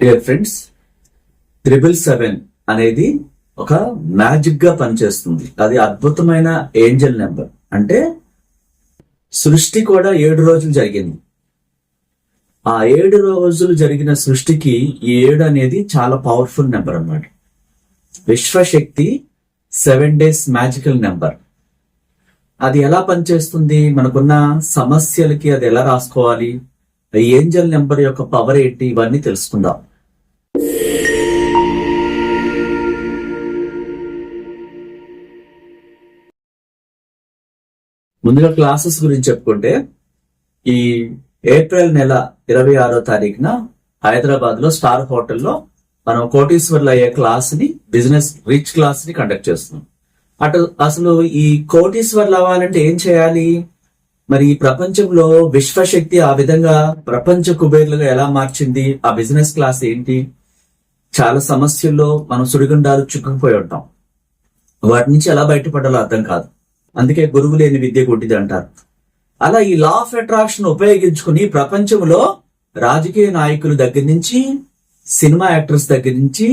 Dear friends, 777 అనేది ఒక magic గా పనిచేస్తుంది. అది అద్భుతమైన ఏంజల్ నెంబర్. అంటే సృష్టి కూడా 7 రోజులు జరిగింది. ఆ 7 రోజులు జరిగిన సృష్టికి ఈ 7 అనేది చాలా పవర్ఫుల్ నెంబర్ అన్నమాట. విశ్వశక్తి 7 days మ్యాజికల్ నెంబర్. అది ఎలా పనిచేస్తుంది, మనకున్న సమస్యలకి అది ఎలా రాసుకోవాలి, ఏంజల్ నెంబర్ యొక్క పవర్ ఏంటి, ఇవన్నీ తెలుసుకుందాం. ముందుగా క్లాసెస్ గురించి చెప్పుకుంటే, ఈ ఏప్రిల్ నెల 26వ తారీఖున హైదరాబాద్ లో స్టార్ హోటల్లో మనం కోటీశ్వర్లు అయ్యే క్లాస్ ని, బిజినెస్ రిచ్ క్లాస్ ని కండక్ట్ చేస్తున్నాం. అసలు ఈ కోటీశ్వర్లు అవ్వాలంటే ఏం చేయాలి, మరి ఈ ప్రపంచంలో విశ్వశక్తి ఆ విధంగా ప్రపంచ కుబేర్లుగా ఎలా మార్చింది, ఆ బిజినెస్ క్లాస్ ఏంటి, చాలా సమస్యల్లో మనం సుడిగుండాలు చిక్కుకుపోయి ఉంటాం. వాటి నుంచి ఎలా బయటపడాలో అర్థం కాదు. అందుకే గురువు లేని విద్య గుడ్డిది అంటారు. అలా ఈ లా ఆఫ్ అట్రాక్షన్ ఉపయోగించుకుని ప్రపంచంలో రాజకీయ నాయకుల దగ్గర నుంచి, సినిమా యాక్టర్స్ దగ్గర నుంచి,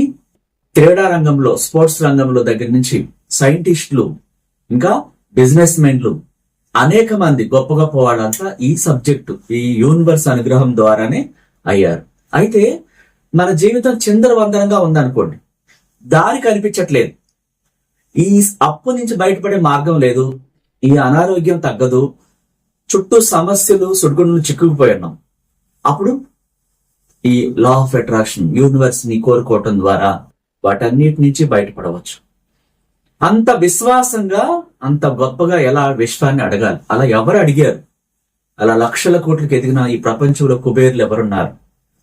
క్రీడా రంగంలో, స్పోర్ట్స్ రంగంలో దగ్గర నుంచి సైంటిస్టులు, ఇంకా బిజినెస్ మెన్లు, అనేక మంది గొప్ప గొప్ప వాళ్ళంతా ఈ సబ్జెక్టు, ఈ యూనివర్స్ అనుగ్రహం ద్వారానే అయ్యారు. అయితే మన జీవితం చిందరవందరంగా ఉందనుకోండి, దారి కనిపించట్లేదు, ఈ అప్పు నుంచి బయటపడే మార్గం లేదు, ఈ అనారోగ్యం తగ్గదు, చుట్టూ సమస్యలు సుడిగుండలు చిక్కుకుపోయి ఉన్నాం. అప్పుడు ఈ లా ఆఫ్ అట్రాక్షన్, యూనివర్స్ ని కోరుకోవటం ద్వారా వాటన్నిటి నుంచి బయటపడవచ్చు. అంత విశ్వాసంగా, అంత గొప్పగా ఎలా విశ్వాన్ని అడగాలి, అలా ఎవరు అడిగారు? అలా లక్షల కోట్లకు ఎదిగిన ఈ ప్రపంచంలో కుబేర్లు ఎవరున్నారు?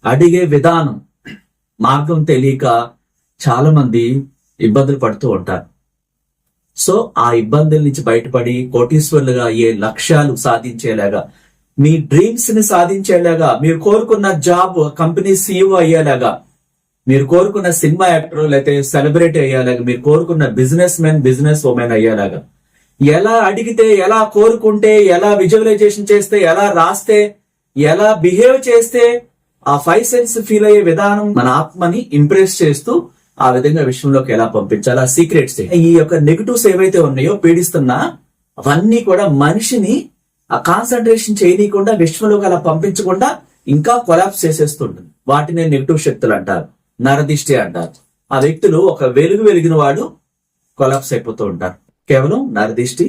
అడిగే విధానం, మార్గం తెలియక చాలా మంది ఇబ్బందులు పడుతూ ఉంటారు. సో ఆ ఇబ్బందుల నుంచి బయటపడి కోటీశ్వర్లుగా అయ్యే, లక్ష్యాలు సాధించేలాగా, మీ డ్రీమ్స్ ని సాధించేలాగా, మీరు కోరుకున్న జాబ్, కంపెనీ CEO అయ్యేలాగా, మీరు కోరుకున్న సినిమా యాక్టర్ లేకపోతే సెలబ్రిటీ అయ్యేలాగా, మీరు కోరుకున్న బిజినెస్ మెన్, బిజినెస్ ఉమెన్ అయ్యేలాగా, ఎలా అడిగితే, ఎలా కోరుకుంటే, ఎలా విజువలైజేషన్ చేస్తే, ఎలా రాస్తే, ఎలా బిహేవ్ చేస్తే ఆ 5 సెన్స్ ఫీల్ అయ్యే విధానం మన ఆత్మని ఇంప్రెస్ చేస్తూ ఆ విధంగా విశ్వంలోకి ఎలా పంపించాలి, ఆ సీక్రెట్స్. ఈ యొక్క నెగటివ్స్ ఏవైతే ఉన్నాయో పీడిస్తున్నా, అవన్నీ కూడా మనిషిని ఆ కాన్సన్ట్రేషన్ చేయనీయకుండా, విశ్వంలోకి అలా పంపించకుండా ఇంకా కొలాప్స్ చేసేస్తుంటుంది. వాటిని నెగటివ్ శక్తులు అంటారు, నరదిష్టి అంటారు. ఆ వ్యక్తులు ఒక వెలిగిన వాడు కొలాప్స్ అయిపోతూ ఉంటారు. కేవలం నరదిష్టి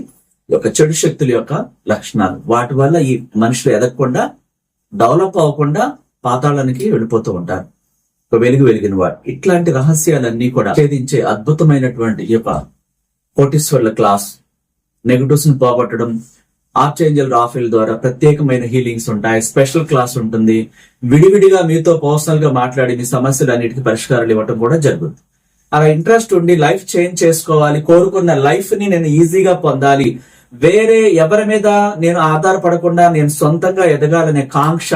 యొక్క చెడు శక్తుల యొక్క లక్షణాలు. వాటి వల్ల ఈ మనుషులు ఎదగకుండా, డెవలప్ అవ్వకుండా పాతాళానికి వెళ్ళిపోతూ ఉంటారు. ఒక వెలిగిన వాడు. ఇట్లాంటి రహస్యాలన్నీ కూడా ఛేదించే అద్భుతమైనటువంటి ఈ యొక్క కోటీశ్వర్ల క్లాస్, నెగటివ్స్ ను పోగొట్టడం, ఆర్చేంజల్ రాఫెల్ ద్వారా ప్రత్యేకమైన హీలింగ్స్ ఉంటాయి, స్పెషల్ క్లాస్ ఉంటుంది. విడివిడిగా మీతో పర్సనల్ గా మాట్లాడి మీ సమస్యలన్నిటికీ పరిష్కారాలు ఇవ్వటం కూడా జరుగుతుంది. అలా ఇంట్రెస్ట్ ఉండి లైఫ్ చేంజ్ చేసుకోవాలి, కోరుకున్న లైఫ్ ని నేను ఈజీగా పొందాలి, వేరే ఎవరి మీద నేను ఆధారపడకుండా నేను సొంతంగా ఎదగాలనే కాంక్ష,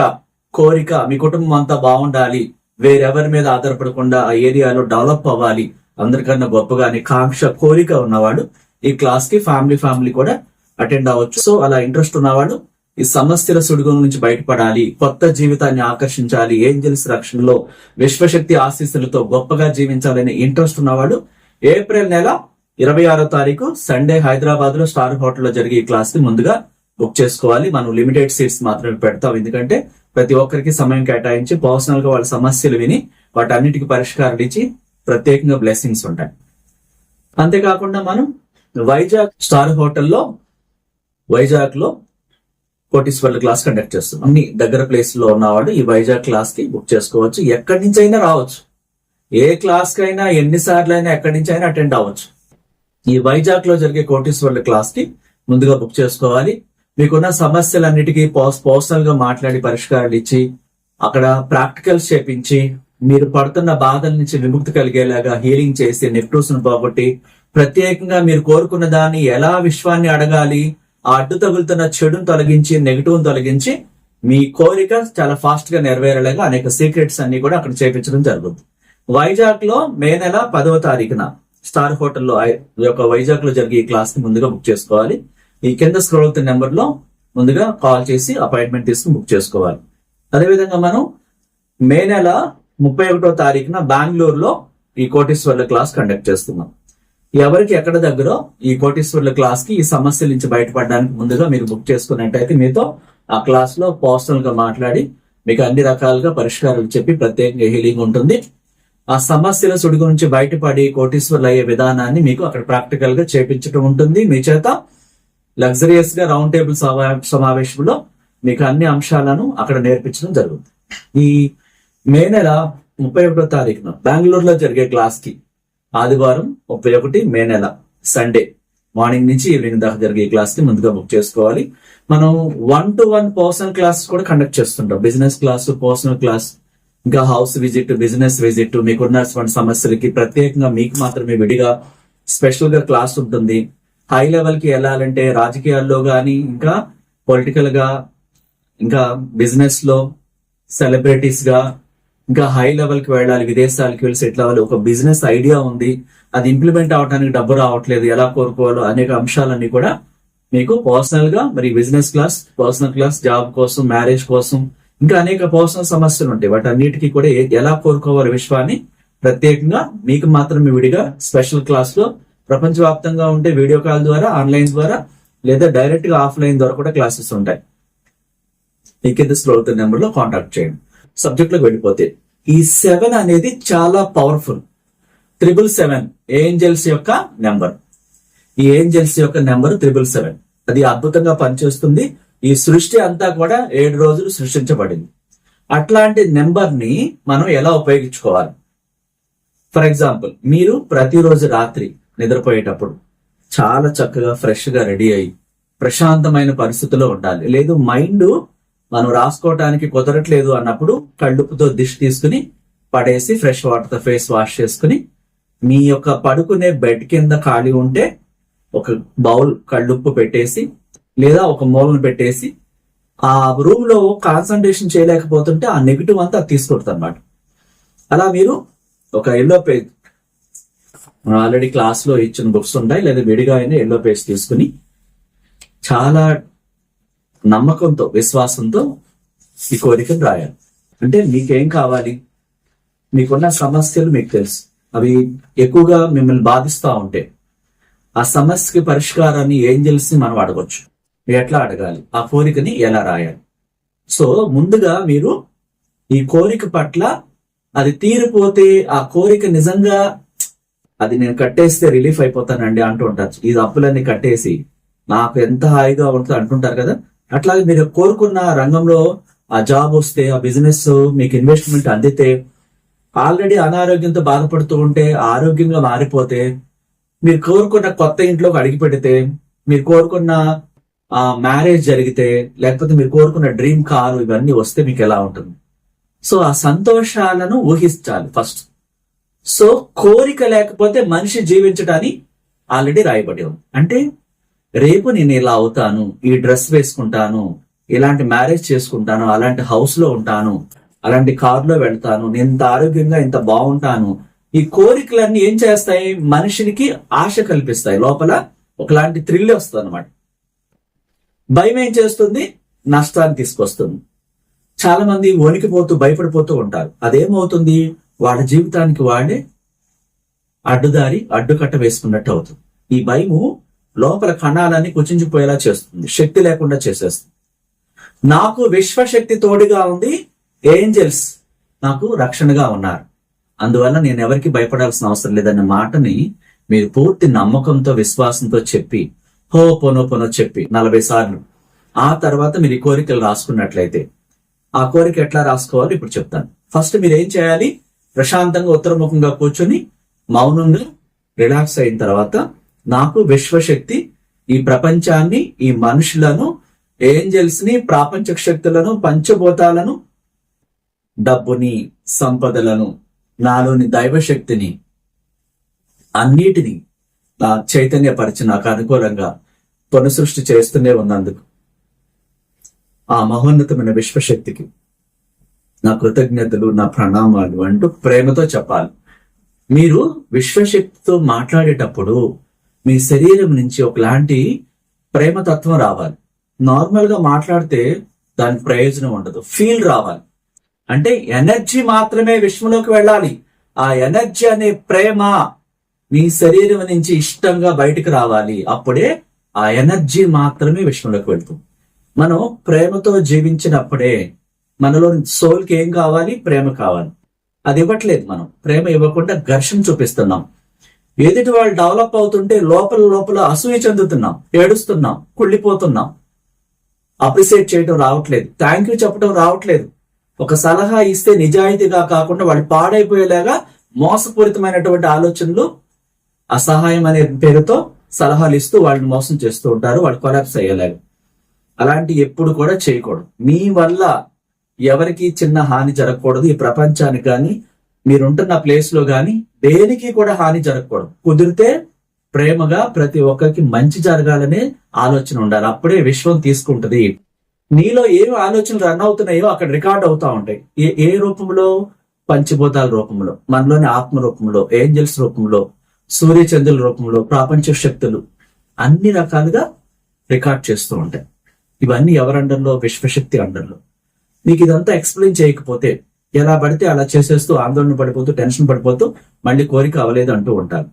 కోరిక, మీ కుటుంబం అంతా బాగుండాలి, వేరెవరి మీద ఆధారపడకుండా ఆ ఏరియాలో డెవలప్ అవ్వాలి, అందరికన్నా గొప్పగా అనే కాంక్ష, కోరిక ఉన్నవాడు ఈ క్లాస్ కి ఫ్యామిలీ కూడా అటెండ్ అవ్వచ్చు. సో అలా ఇంట్రెస్ట్ ఉన్నవాడు ఈ సమస్యల సుడిగుండం నుంచి బయటపడాలి, కొత్త జీవితాన్ని ఆకర్షించాలి, ఏంజల్స్ రక్షణలో విశ్వశక్తి ఆశీస్సులతో గొప్పగా జీవించాలనే ఇంట్రెస్ట్ ఉన్నవాడు ఏప్రిల్ నెల 26వ తారీఖు సండే హైదరాబాద్ లో స్టార్ హోటల్లో జరిగే ఈ క్లాస్ ని ముందుగా బుక్ చేసుకోవాలి. మనం లిమిటెడ్ సీట్స్ మాత్రమే పెడతాం, ఎందుకంటే ప్రతి ఒక్కరికి సమయం కేటాయించి పర్సనల్ గా వాళ్ళ సమస్యలు విని వాటన్నిటికీ పరిష్కారాలు ఇచ్చి ప్రత్యేకంగా బ్లెస్సింగ్స్ ఉంటాయి. అంతేకాకుండా మనం వైజాగ్ స్టార్ హోటల్లో, వైజాగ్ లో కోటీశ్వర్ల క్లాస్ కండక్ట్ చేస్తున్నాం. అన్ని దగ్గర ప్లేస్ లో ఉన్నవాడు ఈ వైజాగ్ క్లాస్ కి బుక్ చేసుకోవచ్చు. ఎక్కడి నుంచి అయినా రావచ్చు, ఏ క్లాస్ కైనా, ఎన్నిసార్లు అయినా, ఎక్కడి నుంచి అయినా అటెండ్ అవ్వచ్చు. ఈ వైజాగ్ లో జరిగే కోటీశ్వర్ల క్లాస్ కి ముందుగా బుక్ చేసుకోవాలి. మీకున్న సమస్యలన్నిటికీ పర్సనల్ గా మాట్లాడి పరిష్కారాలు ఇచ్చి, అక్కడ ప్రాక్టికల్స్ చేపించి, మీరు పడుతున్న బాధల నుంచి విముక్తి కలిగేలాగా హీలింగ్ చేసి, నెగటివ్స్ ను పోగొట్టి, ప్రత్యేకంగా మీరు కోరుకున్న దాన్ని ఎలా విశ్వాన్ని అడగాలి, ఆ అడ్డు తగులుతున్న చెడును తొలగించి, నెగటివ్ తొలగించి, మీ కోరిక చాలా ఫాస్ట్ గా నెరవేరేలాగా అనేక సీక్రెట్స్ అన్ని కూడా అక్కడ చేపించడం జరుగుతుంది. వైజాగ్ లో మే నెల 10వ తారీఖున స్టార్ హోటల్లో వైజాగ్ లో జరిగే ఈ క్లాస్ ని ముందుగా బుక్ చేసుకోవాలి. ఈ కింద స్క్రోల్ అవుతున్న నెంబర్ లో ముందుగా కాల్ చేసి అపాయింట్మెంట్ తీసుకుని బుక్ చేసుకోవాలి. అదేవిధంగా మనం మే నెల 31వ తారీఖున బెంగళూరులో ఈ కోటీశ్వర్ల క్లాస్ కండక్ట్ చేస్తున్నాం. ఎవరికి ఎక్కడ దగ్గర ఈ కోటీశ్వర్ల క్లాస్ కి ఈ సమస్యల నుంచి బయటపడడానికి ముందుగా మీరు బుక్ చేసుకున్నట్టయితే మీతో ఆ క్లాస్ లో పర్సనల్ గా మాట్లాడి మీకు అన్ని రకాలుగా పరిష్కారాలు చెప్పి ప్రత్యేకంగా హీలింగ్ ఉంటుంది. ఆ సమస్యల సుడిగు నుంచి బయటపడి కోటీశ్వర్లు అయ్యే విధానాన్ని మీకు అక్కడ ప్రాక్టికల్ గా చేపించడం ఉంటుంది. మీ చేత లగ్జరియస్ గా రౌండ్ టేబుల్ సమావేశంలో మీకు అన్ని అంశాలను అక్కడ నేర్పించడం జరుగుతుంది. ఈ మే నెల 31వ తారీఖున బెంగళూరులో జరిగే క్లాస్ కి ఆదివారం 31 మే నెల సండే మార్నింగ్ నుంచి ఈవినింగ్ దాకా జరిగే క్లాస్ కి ముందుగా బుక్ చేసుకోవాలి. మనం 1-to-1 పర్సనల్ క్లాస్ కూడా కండక్ట్ చేస్తుంటాం. బిజినెస్ క్లాస్, పర్సనల్ క్లాస్, ఇంకా హౌస్ విజిట్, బిజినెస్ విజిట్, మీకున్నటువంటి సమస్యలకి ప్రత్యేకంగా మీకు మాత్రమే విడిగా స్పెషల్ గా క్లాస్ ఉంటుంది. హై లెవెల్ కి వెళ్ళాలంటే రాజకీయాల్లో గానీ, ఇంకా పొలిటికల్ గా, ఇంకా బిజినెస్ లో సెలబ్రిటీస్ గా, ఇంకా హై లెవెల్ కి వెళ్ళాలి, విదేశాలకు వెళ్ళి సెటిల్ అవ్వాలి, ఒక బిజినెస్ ఐడియా ఉంది, అది ఇంప్లిమెంట్ అవడానికి డబ్బు రావట్లేదు, ఎలా కోరుకోవాలో అనేక అంశాలన్నీ కూడా మీకు పర్సనల్ గా, మరి business class, personal class, job కోసం, మ్యారేజ్ కోసం, ఇంకా అనేక పర్సనల్ సమస్యలు ఉంటాయి. వాటన్నిటికీ కూడా ఎలా కోరుకోవాలి విశ్వాన్ని ప్రత్యేకంగా మీకు మాత్రమే విడిగా స్పెషల్ క్లాస్ లో ప్రపంచవ్యాప్తంగా ఉంటే వీడియో కాల్ ద్వారా, ఆన్లైన్ ద్వారా, లేదా డైరెక్ట్ గా ఆఫ్లైన్ ద్వారా కూడా క్లాసెస్ ఉంటాయి. ఈ కింద స్క్రోల్ అవుతున్న నెంబర్ లో కాంటాక్ట్ చేయండి. సబ్జెక్ట్ లోకి వెళ్ళిపోతే ఈ 7 అనేది చాలా పవర్ఫుల్. 777 ఏంజల్స్ యొక్క నెంబర్. ఈ ఏంజల్స్ యొక్క నెంబర్ 777. అది అద్భుతంగా పనిచేస్తుంది. ఈ సృష్టి అంతా కూడా 7 రోజులు సృష్టించబడింది. అట్లాంటి నెంబర్ ని మనం ఎలా ఉపయోగించుకోవాలి? ఫర్ ఎగ్జాంపుల్, మీరు ప్రతిరోజు రాత్రి నిద్రపోయేటప్పుడు చాలా చక్కగా ఫ్రెష్ గా రెడీ అయ్యి ప్రశాంతమైన పరిస్థితిలో ఉండాలి. లేదు మైండ్ మనం రాసుకోవటానికి కుదరట్లేదు అన్నప్పుడు కళ్ళుప్పుతో దిష్టి తీసుకుని పడేసి ఫ్రెష్ వాటర్ తో ఫేస్ వాష్ చేసుకుని మీ యొక్క పడుకునే బెడ్ కింద ఖాళీ ఉంటే ఒక బౌల్ కళ్ళుప్పు పెట్టేసి లేదా ఒక మూలను పెట్టేసి ఆ రూమ్ లో కాన్సన్ట్రేషన్ చేయలేకపోతుంటే ఆ నెగిటివ్ అంతా తీసుకొడుతుంది అన్నమాట. అలా మీరు ఒక ఎల్లో పేజ్, ఆల్రెడీ క్లాస్ లో ఇచ్చిన బుక్స్ ఉంటాయి, లేదా విడిగా అయినా ఎల్లో పేజ్ తీసుకుని చాలా నమ్మకంతో, విశ్వాసంతో ఈ కోరికను రాయాలి. అంటే మీకేం కావాలి, మీకున్న సమస్యలు మీకు తెలుసు, అవి ఎక్కువగా మిమ్మల్ని బాధిస్తా ఉంటే ఆ సమస్యకి పరిష్కారాన్ని ఏంజల్స్ ని మనం అడగొచ్చు. ఎట్లా అడగాలి, ఆ కోరికని ఎలా రాయాలి? సో ముందుగా మీరు ఈ కోరిక పట్ల అది తీరిపోతే ఆ కోరిక నిజంగా అది నేను కట్టేస్తే రిలీఫ్ అయిపోతానండి అంటూ ఉంటారు. ఈ అప్పులన్నీ కట్టేసి నాకు ఎంత హాయిగా ఉంటుంది అంటుంటారు కదా. అట్లాగే మీరు కోరుకున్న రంగంలో ఆ జాబ్ వస్తే, ఆ బిజినెస్ మీకు ఇన్వెస్ట్మెంట్ అందితే, ఆల్రెడీ అనారోగ్యంతో బాధపడుతూ ఉంటే ఆరోగ్యంగా మారిపోతే, మీరు కోరుకున్న కొత్త ఇంట్లోకి అడిగి పెడితే, మీరు కోరుకున్న మ్యారేజ్ జరిగితే, లేకపోతే మీరు కోరుకున్న డ్రీమ్ కారు, ఇవన్నీ వస్తే మీకు ఎలా ఉంటుంది? సో ఆ సంతోషాలను ఊహించాలి ఫస్ట్. సో కోరిక లేకపోతే మనిషి జీవించడానికి ఆల్రెడీ రాయబడి ఉంది. అంటే రేపు నేను ఇలా అవుతాను, ఈ డ్రెస్ వేసుకుంటాను, ఇలాంటి మ్యారేజ్ చేసుకుంటాను, అలాంటి హౌస్ లో ఉంటాను, అలాంటి కారులో వెళ్తాను, నేను ఇంత ఆరోగ్యంగా ఇంత బాగుంటాను. ఈ కోరికలన్నీ ఏం చేస్తాయి? మనిషికి ఆశ కల్పిస్తాయి, లోపల ఒకలాంటి థ్రిల్ వస్తుంది అనమాట. భయం ఏం చేస్తుంది? నష్టాన్ని తీసుకొస్తుంది. చాలా మంది వణికిపోతూ భయపడిపోతూ ఉంటారు. అదేమవుతుంది? వాళ్ళ జీవితానికి వాడే అడ్డుకట్ట వేసుకున్నట్టు అవుతుంది. ఈ భయము లోపల కణాలన్నీ కుచించిపోయేలా చేస్తుంది, శక్తి లేకుండా చేసేస్తుంది. నాకు విశ్వశక్తి తోడుగా ఉంది, ఏంజల్స్ నాకు రక్షణగా ఉన్నారు, అందువల్ల నేను ఎవరికి భయపడాల్సిన అవసరం లేదన్న మాటని మీరు పూర్తి నమ్మకంతో, విశ్వాసంతో చెప్పి హో పొనో చెప్పి 40 సార్లు ఆ తర్వాత మీరు ఈ కోరికలు రాసుకున్నట్లయితే, ఆ కోరిక ఎట్లా రాసుకోవాలి ఇప్పుడు చెప్తాను. ఫస్ట్ మీరు ఏం చేయాలి? ప్రశాంతంగా ఉత్తరముఖంగా కూర్చొని మౌనంగా రిలాక్స్ అయిన తర్వాత, నాకు విశ్వశక్తి ఈ ప్రపంచాన్ని, ఈ మనుషులను, ఏంజల్స్ ని, ప్రాపంచక శక్తులను, పంచభూతాలను, డబ్బుని, సంపదలను, నాలోని దైవశక్తిని అన్నిటినీ నా చైతన్యపరిచి నాకు అనుకూలంగా పునఃసృష్టి చేస్తూనే ఉన్నందుకు ఆ మహోన్నతమైన విశ్వశక్తికి నా కృతజ్ఞతలు, నా ప్రణామాలు అంటూ ప్రేమతో చెప్పాలి. మీరు విశ్వశక్తితో మాట్లాడేటప్పుడు మీ శరీరం నుంచి ఒకలాంటి ప్రేమతత్వం రావాలి. నార్మల్ గా మాట్లాడితే దానికి ప్రయోజనం ఉండదు, ఫీల్ రావాలి. అంటే ఎనర్జీ మాత్రమే విశ్వంలోకి వెళ్ళాలి. ఆ ఎనర్జీ అనే ప్రేమ మీ శరీరం నుంచి ఇష్టంగా బయటకు రావాలి. అప్పుడే ఆ ఎనర్జీ మాత్రమే విశ్వంలోకి వెళ్తుంది. మనం ప్రేమతో జీవించినప్పుడే మనలో సోల్కి ఏం కావాలి? ప్రేమ కావాలి. అది ఇవ్వట్లేదు. మనం ప్రేమ ఇవ్వకుండా ఘర్షణ చూపిస్తున్నాం. ఎదుటి వాళ్ళు డెవలప్ అవుతుంటే లోపల లోపల అసూయ చెందుతున్నాం, ఏడుస్తున్నాం, కుళ్ళిపోతున్నాం. అప్రిసియేట్ చేయడం రావట్లేదు, థ్యాంక్ యూ చెప్పడం రావట్లేదు. ఒక సలహా ఇస్తే నిజాయితీగా కాకుండా వాళ్ళు పాడైపోయేలాగా మోసపూరితమైనటువంటి ఆలోచనలు, అసహాయం అనే పేరుతో సలహాలు ఇస్తూ వాళ్ళని మోసం చేస్తూ ఉంటారు. వాళ్ళు కొలాప్స్ అయ్యేలాగా. అలాంటి ఎప్పుడు కూడా చేయకూడదు. మీ వల్ల ఎవరికి చిన్న హాని జరగకూడదు. ఈ ప్రపంచానికి కానీ మీరుంటున్న ప్లేస్ లో కానీ దేనికి కూడా హాని జరగకూడదు. కుదిరితే ప్రేమగా ప్రతి ఒక్కరికి మంచి జరగాలనే ఆలోచన ఉండాలి. అప్పుడే విశ్వం తీసుకుంటది. నీలో ఏమి ఆలోచనలు రన్ అవుతున్నాయో అక్కడ రికార్డ్ అవుతా ఉంటాయి. ఏ రూపంలో? పంచభూతాల రూపంలో, మనలోని ఆత్మ రూపంలో, ఏంజల్స్ రూపంలో, సూర్యచంద్రుల రూపంలో, ప్రాపంచ శక్తులు అన్ని రకాలుగా రికార్డ్ చేస్తూ ఉంటాయి. ఇవన్నీ ఎవరి అండర్లో? విశ్వశక్తి అండర్లో. మీకు ఇదంతా ఎక్స్ప్లెయిన్ చేయకపోతే ఎలా పడితే అలా చేసేస్తూ ఆందోళన పడిపోతూ టెన్షన్ పడిపోతూ మళ్ళీ కోరిక అవ్వలేదు అంటూ ఉంటారు.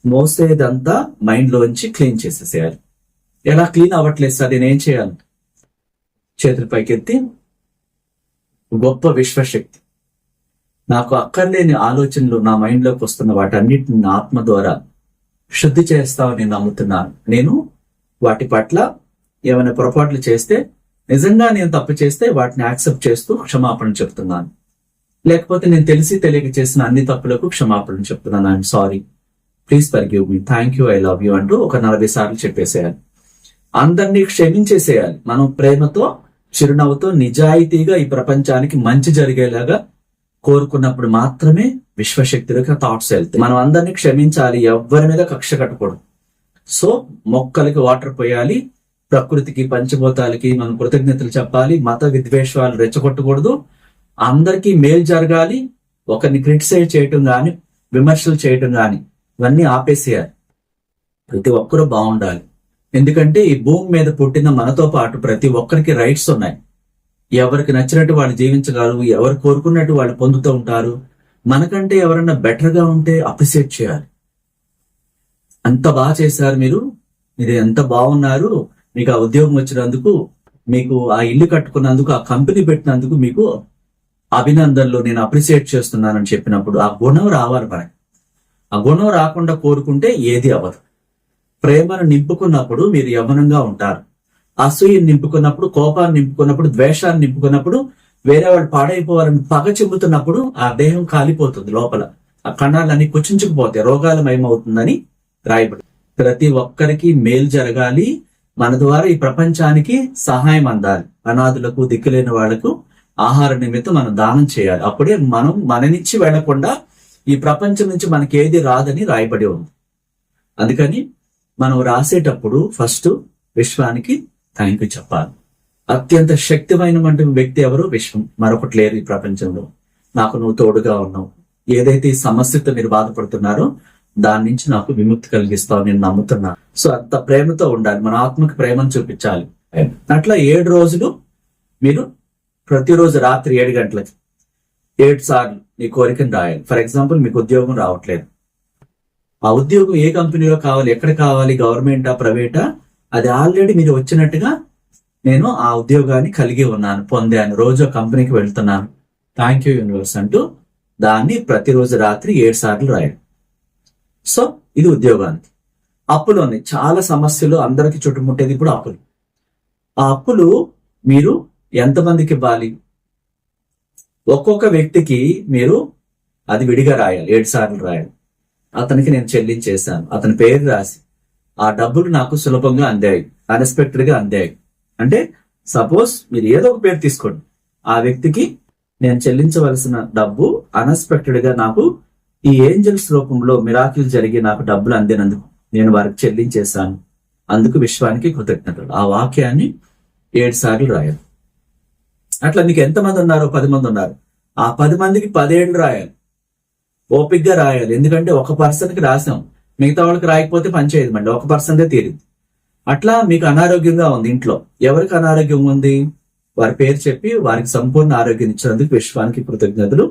మోసేదంతా మైండ్ లోంచి క్లీన్ చేసేసేయాలి. ఎలా క్లీన్ అవ్వట్లేదు సార్, నేనేం చేయాలి? చేతుల పైకెత్తి, గొప్ప విశ్వశక్తి, నాకు అక్కర్లేని ఆలోచనలు నా మైండ్ లోకి వస్తున్న వాటన్నిటిని నా ఆత్మ ద్వారా శుద్ధి చేస్తామని నమ్ముతున్నాను. నేను వాటి పట్ల ఏమైనా పొరపాట్లు చేస్తే, నిజంగా నేను తప్పు చేస్తే వాటిని యాక్సెప్ట్ చేస్తూ క్షమాపణ చెప్తున్నాను. లేకపోతే నేను తెలిసి తెలియక చేసిన అన్ని తప్పులకు క్షమాపణ చెప్తున్నాను. I'm sorry, please forgive me, thank you, I love you అంటూ ఒక 40 సార్లు చెప్పేసేయాలి. అందరినీ క్షమించేసేయాలి. మనం ప్రేమతో, చిరునవ్వుతో, నిజాయితీగా ఈ ప్రపంచానికి మంచి జరిగేలాగా కోరుకున్నప్పుడు మాత్రమే విశ్వశక్తులకు థాట్స్ వెళ్తాయి. మనం అందరినీ క్షమించాలి, ఎవ్వరి మీద కక్ష కట్టకూడదు. సో మొక్కలకి వాటర్ పోయాలి, ప్రకృతికి, పంచభూతాలకి మనం కృతజ్ఞతలు చెప్పాలి, మత విద్వేషాలు రెచ్చగొట్టకూడదు, అందరికీ మేలు జరగాలి. ఒకరిని క్రిటిసైజ్ చేయటం గాని, విమర్శలు చేయటం గాని ఇవన్నీ ఆపేసేయాలి. ప్రతి ఒక్కరూ బాగుండాలి. ఎందుకంటే ఈ భూమి మీద పుట్టిన మనతో పాటు ప్రతి ఒక్కరికి రైట్స్ ఉన్నాయి. ఎవరికి నచ్చినట్టు వాళ్ళు జీవించగలరు, ఎవరు కోరుకున్నట్టు వాళ్ళు పొందుతూ ఉంటారు. మనకంటే ఎవరన్నా బెటర్ గా ఉంటే అప్రిసియేట్ చేయాలి. అంత బాగా చేశారు మీరు ఎంత బాగున్నారు, మీకు ఆ ఉద్యోగం వచ్చినందుకు, మీకు ఆ ఇల్లు కట్టుకున్నందుకు, ఆ కంపెనీ పెట్టినందుకు మీకు అభినందనలు, నేను అప్రిసియేట్ చేస్తున్నానని చెప్పినప్పుడు ఆ గుణం రావాలి మనకి. ఆ గుణం రాకుండా కోరుకుంటే ఏది అవ్వదు. ప్రేమను నింపుకున్నప్పుడు మీరు యవ్వనంగా ఉంటారు. అసూయను నింపుకున్నప్పుడు, కోపాన్ని నింపుకున్నప్పుడు, ద్వేషాన్ని నింపుకున్నప్పుడు, వేరే వాళ్ళు పాడైపోవాలని పగ చెబుతున్నప్పుడు ఆ దేహం కాలిపోతుంది. లోపల ఆ కణాలన్నీ కుచించుకుపోతాయి, రోగాలమయమవుతుందని రాయబడి. ప్రతి ఒక్కరికి మేలు జరగాలి, మన ద్వారా ఈ ప్రపంచానికి సహాయం అందాలి. అనాథులకు, దిక్కులేని వాళ్లకు ఆహార నిమిత్తం మనం దానం చేయాలి. అప్పుడే మనం మన నుంచి వెళ్లకుండా ఈ ప్రపంచం నుంచి మనకి ఏది రాదని రాయబడి ఉంది. అందుకని మనం రాసేటప్పుడు ఫస్ట్ విశ్వానికి థ్యాంక్ యూ చెప్పాలి. అత్యంత శక్తిమైన వ్యక్తి ఎవరు? విశ్వం. మరొకటి లేదు ఈ ప్రపంచంలో. నాకు నువ్వు తోడుగా ఉన్నావు. ఏదైతే ఈ సమస్యతో మీరు బాధపడుతున్నారో దాని నుంచి నాకు విముక్తి కలిగిస్తావు, నేను నమ్ముతున్నా. సో అంత ప్రేమతో ఉండాలి. మన ఆత్మకి ప్రేమను చూపించాలి. అట్లా 7 రోజులు మీరు ప్రతిరోజు రాత్రి 7 గంటలకి 7 సార్లు నీ కోరికను రాయాలి. ఫర్ ఎగ్జాంపుల్, మీకు ఉద్యోగం రావట్లేదు. ఆ ఉద్యోగం ఏ కంపెనీలో కావాలి, ఎక్కడ కావాలి, గవర్నమెంటా, ప్రైవేటా, అది ఆల్రెడీ మీరు వచ్చినట్టుగా నేను ఆ ఉద్యోగాన్ని కలిగి ఉన్నాను, పొందాను, రోజు కంపెనీకి వెళ్తున్నాను, థ్యాంక్ యూ యూనివర్స్ అంటూ దాన్ని ప్రతిరోజు రాత్రి 7 సార్లు రాయాలి. సో ఇది ఉద్యోగానికి. అప్పులు ఉన్నాయి, చాలా సమస్యలు అందరికి చుట్టుముట్టేది ఇప్పుడు అప్పులు. ఆ అప్పులు మీరు ఎంతమందికి ఇవ్వాలి? ఒక్కొక్క వ్యక్తికి మీరు అది విడిగా రాయాలి, 7 సార్లు రాయాలి. అతనికి నేను చెల్లించేశాను, అతని పేరు రాసి, ఆ డబ్బులు నాకు సులభంగా అందాయి, అన్ఎక్స్పెక్టెడ్ గా అందాయి. అంటే సపోజ్ మీరు ఏదో ఒక పేరు తీసుకోండి, ఆ వ్యక్తికి నేను చెల్లించవలసిన డబ్బు అన్ఎక్స్పెక్టెడ్ గా నాకు ఈ ఏంజల్స్ రూపంలో మిరాకిల్ జరిగి నాకు డబ్బులు అందినందుకు నేను వారికి చెల్లించేశాను, అందుకు విశ్వానికి కృతజ్ఞతలు. ఆ వాక్యాన్ని 7 సార్లు రాయాలి. అట్లా మీకు ఎంతమంది ఉన్నారో, 10 మంది ఉన్నారు, ఆ 10 మందికి 10 ఏళ్ళు రాయాలి. ఓపిక్గా రాయాలి. ఎందుకంటే ఒక పర్సన్కి రాసాం, మిగతా వాళ్ళకి రాయకపోతే పనిచేయదు, మళ్ళీ ఒక పర్సన్దే తీరింది. అట్లా మీకు అనారోగ్యంగా ఉంది ఇంట్లో, ఎవరికి అనారోగ్యం ఉంది? వారి పేరు చెప్పి వారికి సంపూర్ణ ఆరోగ్యం ఇచ్చినందుకు విశ్వానికి కృతజ్ఞతలు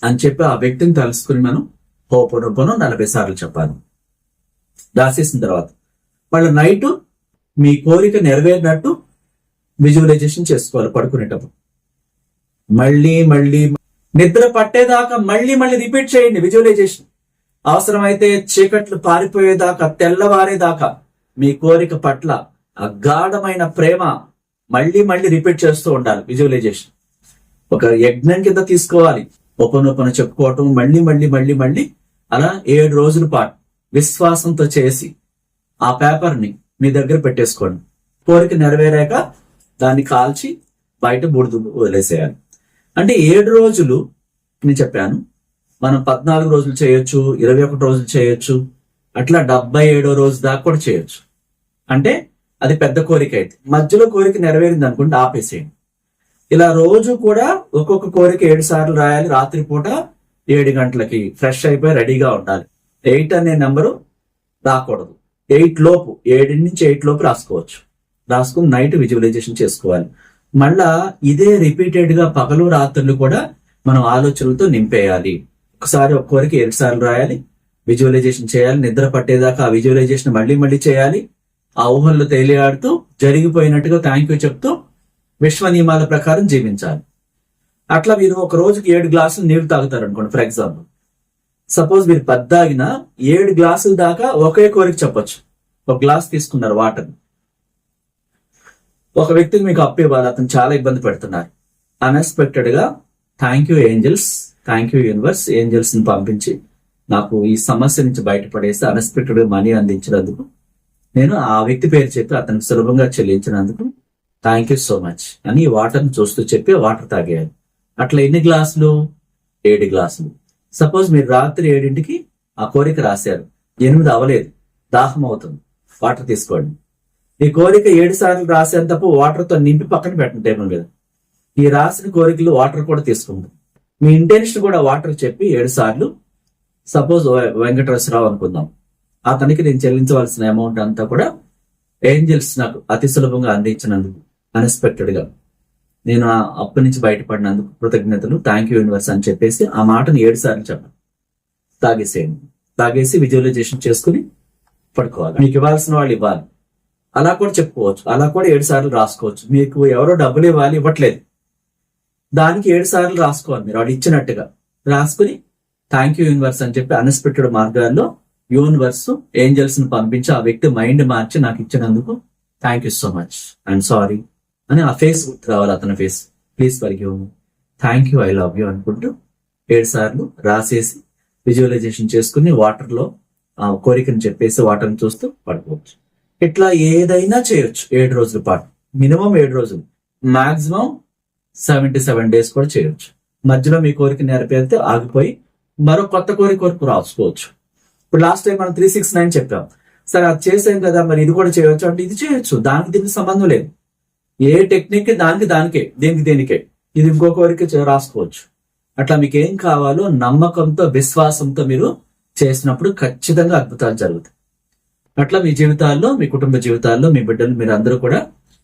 అని చెప్పి ఆ వ్యక్తిని తలుసుకుని మనం హోపోనోపోనో 40 సార్లు చెప్పాలి. రాసేసిన తర్వాత మళ్ళీ నైట్ మీ కోరిక నెరవేరినట్టు విజువలైజేషన్ చేసుకోవాలి. పడుకునేటప్పుడు మళ్ళీ నిద్ర పట్టేదాకా మళ్ళీ రిపీట్ చేయండి విజువలైజేషన్. అవసరమైతే చీకట్లు పారిపోయేదాకా, తెల్లవారేదాకా మీ కోరిక పట్ల అగాఢమైన ప్రేమ మళ్ళీ రిపీట్ చేస్తూ ఉండాలి. విజువలైజేషన్ ఒక యజ్ఞం కింద తీసుకోవాలి. ఓపెన్ చెప్పుకోవటం మళ్ళీ అలా 7 రోజుల పాటు విశ్వాసంతో చేసి ఆ పేపర్ని మీ దగ్గర పెట్టేసుకోండి. కోరిక నెరవేరాక దాన్ని కాల్చి బయట బూడిద వదిలేసేయాలి. అంటే 7 రోజులు నేను చెప్పాను. మనం 14 రోజులు చేయొచ్చు, 21 రోజులు చేయొచ్చు, అట్లా 77వ రోజు దాకా కూడా చేయొచ్చు. అంటే అది పెద్ద కోరిక అయితే. మధ్యలో కోరిక నెరవేరింది అనుకుంటే ఆపేసేయండి. ఇలా రోజు కూడా ఒక్కొక్క కోరిక 7 సార్లు రాయాలి. రాత్రిపూట 7 గంటలకి ఫ్రెష్ అయిపోయి రెడీగా ఉండాలి. 8 అనే నెంబరు రాకూడదు. 8 లోపు 7 నుంచి 8 లోపు రాసుకోవచ్చు. రాసుకుని నైట్ విజువలైజేషన్ చేసుకోవాలి. మళ్ళా ఇదే రిపీటెడ్ గా పగలు రాత్రులు కూడా మనం ఆలోచనలతో నింపేయాలి. ఒకసారి ఒక కోరిక 7 సార్లు రాయాలి, విజువలైజేషన్ చేయాలి. నిద్ర పట్టేదాకా ఆ విజువలైజేషన్ మళ్ళీ చేయాలి. ఆ ఊహల్లో తేలియాడుతూ జరిగిపోయినట్టుగా థ్యాంక్ యూ చెప్తూ విశ్వ నియమాల ప్రకారం జీవించాలి. అట్లా మీరు ఒక రోజుకి 7 గ్లాసులు నీళ్లు తాగుతారు అనుకోండి. ఫర్ ఎగ్జాంపుల్ సపోజ్ మీరు 10 తాగినా 7 గ్లాసుల దాకా ఒకే కోరిక చెప్పొచ్చు. ఒక గ్లాస్ తీసుకున్నారు వాటర్. ఒక వ్యక్తికి మీకు అప్పు ఇవ్వాలి, అతను చాలా ఇబ్బంది పెడుతున్నారు. అన్ఎక్స్పెక్టెడ్ గా thank you angels, thank you universe, angels ని పంపించి నాకు ఈ సమస్య నుంచి బయటపడేసి అన్ఎక్స్పెక్టెడ్ గా మనీ అందించినందుకు, నేను ఆ వ్యక్తి పేరు చెప్పి అతనికి సులభంగా చెల్లించినందుకు థ్యాంక్ యూ సో మచ్ అని వాటర్ని చూస్తూ చెప్పి వాటర్ తాగేయాలి. అట్లా ఎన్ని గ్లాసులు? 7 గ్లాసులు. సపోజ్ మీరు రాత్రి 7ంటికి ఆ కోరిక రాశారు, 8 అవ్వలేదు, దాహం అవుతుంది, వాటర్ తీసుకోండి. ఈ కోరిక 7 సార్లు రాశాను తప్ప వాటర్ తో నింపి పక్కన పెట్టండి టేబుల్ మీద. ఈ రాసిన కోరికలు వాటర్ కూడా తీసుకుంటాం. మీ ఇంటెన్షన్ కూడా వాటర్ చెప్పి 7 సార్లు. సపోజ్ వెంకటేశ్వరరావు అనుకుందాం, అతనికి నేను చెల్లించవలసిన అమౌంట్ అంతా కూడా ఏంజల్స్ నాకు అతి సులభంగా అందించినందుకు, అన్ఎక్స్పెక్టెడ్ గా నేను ఆ అప్పు నుంచి బయటపడినందుకు కృతజ్ఞతలు, థ్యాంక్ యూ యూనివర్స్ అని చెప్పేసి ఆ మాటను 7 సార్లు చెప్పండి. తాగేసేయండి. తాగేసి విజువలైజేషన్ చేసుకుని పడుకోవాలి. మీకు ఇవ్వాల్సిన వాళ్ళు ఇవ్వాలి, అలా కూడా చెప్పుకోవచ్చు. అలా కూడా 7 సార్లు రాసుకోవచ్చు. మీకు ఎవరో డబ్బులు ఇవ్వాలి, ఇవ్వట్లేదు, దానికి 7 సార్లు రాసుకోవాలి. మీరు వాడు ఇచ్చినట్టుగా రాసుకుని థ్యాంక్ యూ యూనివర్స్ అని చెప్పి అన్ఎక్స్పెక్టెడ్ మార్గాల్లో యూనివర్స్ ఏంజల్స్ ని పంపించి ఆ వ్యక్తి మైండ్ మార్చి నాకు ఇచ్చినందుకు thank you so much, I'm sorry అని ఆ ఫేస్ గుర్తు రావాలి. అతని face, please forgive me, thank you, I love you అనుకుంటూ 7 సార్లు రాసేసి విజువలైజేషన్ చేసుకుని వాటర్ లో ఆ కోరికను చెప్పేసి వాటర్ని చూస్తూ పడుకోవచ్చు. ఇట్లా ఏదైనా చేయొచ్చు 7 రోజుల పాటు. మినిమం 7 రోజులు, మాక్సిమం 77 డేస్ కూడా చేయొచ్చు. మధ్యలో మీ కోరిక నెరవేరితే ఆగిపోయి మరో కొత్త కోరిక రాసుకోవచ్చు. ఇప్పుడు లాస్ట్ టైం మనం 369 చెప్పాం. సరే అది చేసాం కదా, మరి ఇది కూడా చేయొచ్చు అంటే ఇది చేయొచ్చు. దానికి దీనికి సంబంధం లేదు. ఏ టెక్నిక్ దానికే, దేనికే ఇది ఇంకో కోరిక రాసుకోవచ్చు. అట్లా మీకు ఏం కావాలో నమ్మకంతో, విశ్వాసంతో మీరు చేసినప్పుడు ఖచ్చితంగా అద్భుతాలు జరుగుతాయి. అట్లా మీ జీవితాల్లో, మీ కుటుంబ జీవితాల్లో మీ బిడ్డలు మీరు అందరూ కూడా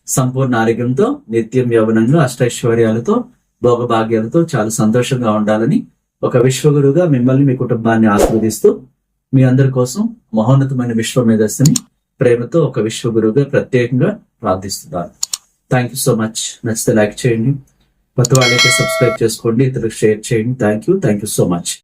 సంపూర్ణ ఆరోగ్యంతో, నిత్యం యవ్వనంగా, అష్టైశ్వర్యాలతో, భోగభాగ్యాలతో చాలా సంతోషంగా ఉండాలని ఒక విశ్వగురువుగా మిమ్మల్ని, మీ కుటుంబాన్ని ఆశీర్వదిస్తూ మీ అందరి కోసం మహోన్నతమైన విశ్వ మేధస్సుని ప్రేమతో ఒక విశ్వగురువుగా ప్రత్యేకంగా ప్రార్థిస్తున్నారు. Thank you so much. నచ్చితే లైక్ చేయండి, కొత్త వాళ్ళైతే సబ్స్క్రైబ్ చేసుకోండి, ఇతరులకు షేర్ చేయండి. Thank you so much.